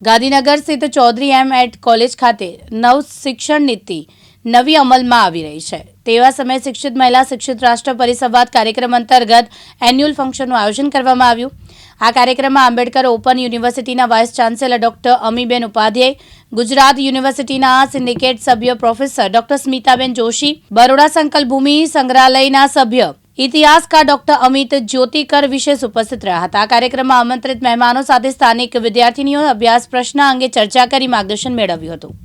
ગાંધીનગર સ્થિત ચૌધરી એમ add college ખાતે નવ શિક્ષણ નીતિ નવી અમલમાં આવી રહી છે। તેવા સમયે શિક્ષિત મહિલા શિક્ષિત રાષ્ટ્ર પરિસંવાદ કાર્યક્રમ અંતર્ગત એન્યુઅલ ફંક્શનનું આયોજન કરવામાં આવ્યું। આ કાર્યક્રમમાં આંબેડકર ઓપન યુનિવર્સિટીના vice chancellor doctor Amiben Upadhyay, Gujarat યુનિવર્સિટીના સિન્ડિકેટ સભ્ય પ્રોફેસર ડોક્ટર સ્મિતાબેન જોશી, બરોડા સંકલ્પભૂમિ સંગ્રહાલયના સભ્ય इतिहासकार डॉक्टर अमित ज्योतिकर विशेष उपस्थित रहा था। आ कार्यक्रम में आमंत्रित मेहमानों साथ स्थानिक विद्यार्थिनीओ अभ्यास प्रश्न अंगे चर्चा करी मार्गदर्शन मेळव्युं हतुं।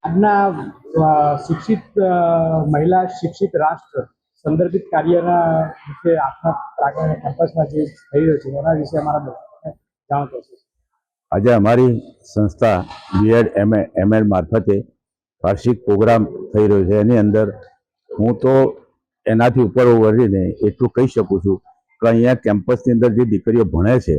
આજના શિક્ષિત મહિલા શિક્ષિત રાષ્ટ્ર સંદર્ભિત કાર્યના વિશે આપણા પ્રાંગણ કેમ્પસમાં જે થઈ રહ્યું છે એના વિશે અમારા દર્શકોને જાણ કરશે। આજે અમારી સંસ્થા બીએડ એમએડ મારફતે વાર્ષિક પ્રોગ્રામ થઈ રહ્યો છે। એની અંદર હું તો એનાથી ઉપર વળીને એટલું કહી શકું છું કે અહીંયા કેમ્પસની અંદર જે દીકરીઓ ભણે છે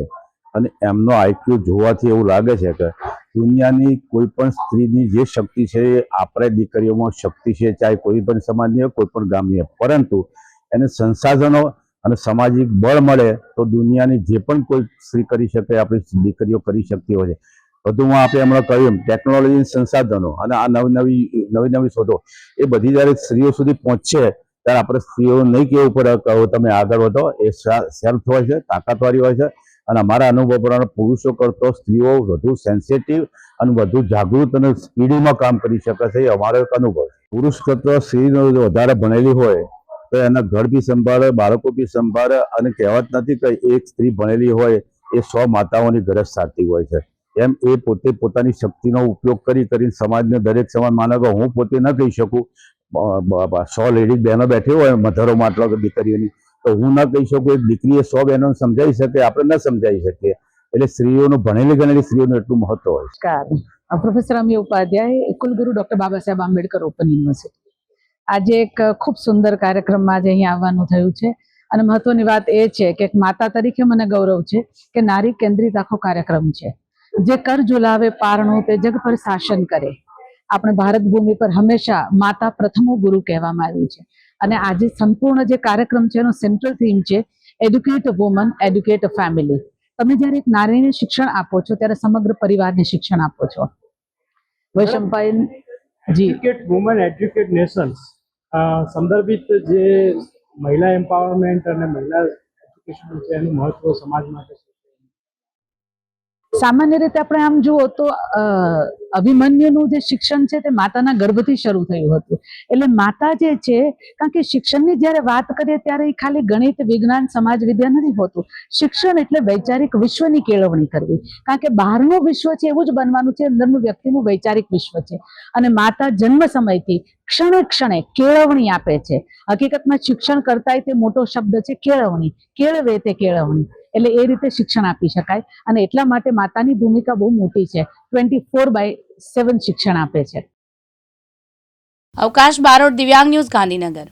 અને એમનો આઈક્યુ જોવાથી એવું લાગે છે કે દુનિયાની કોઈ પણ સ્ત્રીની જે શક્તિ છે એ આપણે દીકરીઓમાં શક્તિ છે, ચાહે કોઈ પણ સમાજની હોય, કોઈ પણ ગામની હોય, પરંતુ એને સંસાધનો અને સામાજિક બળ મળે તો દુનિયાની જે પણ કોઈ સ્ત્રી કરી શકે આપણી દીકરીઓ કરી શકતી હોય છે। વધુમાં આપણે હમણાં કહ્યું ટેકનોલોજી સંસાધનો અને આ નવી શોધો એ બધી જ્યારે સ્ત્રીઓ સુધી પહોંચશે ત્યારે આપણે સ્ત્રીઓ નહીં કહેવું પડે કે તમે આગળ વધો, એ સેલ્ફ હોય છે, તાકાતવાળી હોય છે। અને અમારા અનુભવ પ્રમાણે પુરુષો કરતો સ્ત્રીઓ વધુ સેન્સિટિવ અને વધુ જાગૃત અને સ્પીડીમાં કામ કરી શકે છે, એ અમારો એક અનુભવ છે। પુરુષ કરતો સ્ત્રી વધારે ભણેલી હોય તો એના ઘર બી સંભાળે, બાળકો બી સંભાળે, અને કહેવત નથી કે એક સ્ત્રી ભણેલી હોય એ 100 માતાઓની ગરજ સારતી હોય છે। એમ એ પોતે પોતાની શક્તિનો ઉપયોગ કરીને સમાજને દરેક સમાજ માને કે હું પોતે ન કહી શકું, 100 લેડીઝ બહેનો બેઠી હોય મધરોમાં આટલા દીકરીઓની, તો હું ન કહી શકું એક દીકરીએ 100 બહેનોને સમજાવી શકે, આપણે ન સમજાવી શકીએ। એટલે સ્ત્રીઓનું ભણેલી ગણેલી સ્ત્રીઓનું એટલું મહત્વ હોય છે। નમસ્કાર, પ્રોફેસર અમી Upadhyay, કુલગુરુ doctor Baba Saheb Ambedkar open university. આજે એક ખૂબ સુંદર કાર્યક્રમમાં આજે અહીંયા આવવાનું થયું છે અને મહત્વની વાત એ છે કે એક માતા તરીકે મને ગૌરવ છે કે નારી કેન્દ્રિત આખો કાર્યક્રમ છે। જે કર ઝુલાવે પારણું તે જગ પર શાસન કરે। આપણે ભારત ભૂમિ પર હંમેશા માતા પ્રથમો ગુરુ કહેવામાં આવ્યું છે અને આજે સંપૂર્ણ જે કાર્યક્રમ છે એનો સેન્ટ્રલ થીમ છે એડ્યુકેટ વુમન, એડ્યુકેટ ફેમિલી। તમે જ્યારે એક નારીને શિક્ષણ આપો છો ત્યારે સમગ્ર પરિવારને શિક્ષણ આપો છો। વૈશંપાયન જી, એડ્યુકેટ વુમન એડ્યુકેટ નેશન્સ સંદર્ભિત જે મહિલા એમ્પાવરમેન્ટ અને મહિલા એજ્યુકેશન છે એનું મહત્વ સમાજ માટે છે। સામાન્ય રીતે આપણે આમ જુઓ તો અભિમન્યુનું જે શિક્ષણ છે તે માતાના ગર્ભથી શરૂ થયું હતું। એટલે માતા જે છે, કારણ કે શિક્ષણની જ્યારે વાત કરીએ ત્યારે એ ખાલી ગણિત, વિજ્ઞાન, સમાજ વિદ્યા નથી હોતું। શિક્ષણ એટલે વૈચારિક વિશ્વની કેળવણી કરવી, કારણ કે બહારનું વિશ્વ છે એવું જ બનવાનું છે, અંદરનું વ્યક્તિનું વૈચારિક વિશ્વ છે। અને માતા જન્મ સમયથી ક્ષણે ક્ષણે કેળવણી આપે છે। હકીકતમાં શિક્ષણ કરતાંય તે મોટો શબ્દ છે કેળવણી, કેળવે તે કેળવણી, એટલે એ રીતે શિક્ષણ આપી શકાય અને એટલા માટે માતાની ભૂમિકા બહુ મોટી છે। 24/7 શિક્ષણ આપે છે। અવકાશ બારોટ, દિવ્યાંગ ન્યૂઝ, ગાંધીનગર।